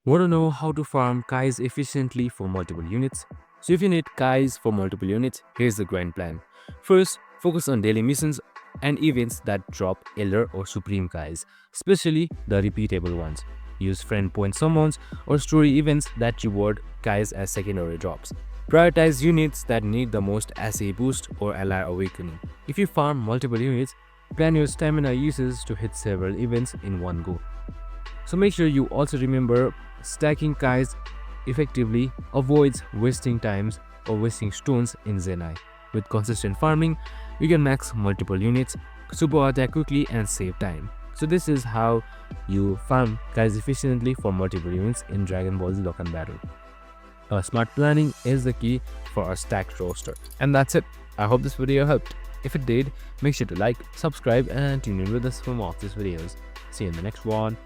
Want to know how to farm Kais efficiently for multiple units? So if you need Kais for multiple units, here's the grand plan. First, focus on daily missions and events that drop Elder or Supreme Kais, especially the repeatable ones. Use friend point summons or story events that reward Kais as secondary drops. Prioritize units that need the most assay boost or ally awakening. If you farm multiple units, plan your stamina uses to hit several events in one go. So make sure you also remember stacking kites effectively avoids wasting times or wasting stones in Zenai. With consistent farming, you can max multiple units, super attack quickly and save time. So this is how you farm kites efficiently for multiple units in Dragon Ball Z Dokkan Battle. Smart planning is the key for a stacked roster. And that's it. I hope this video helped. If it did, make sure to like, subscribe and tune in with us for more of these videos. See you in the next one.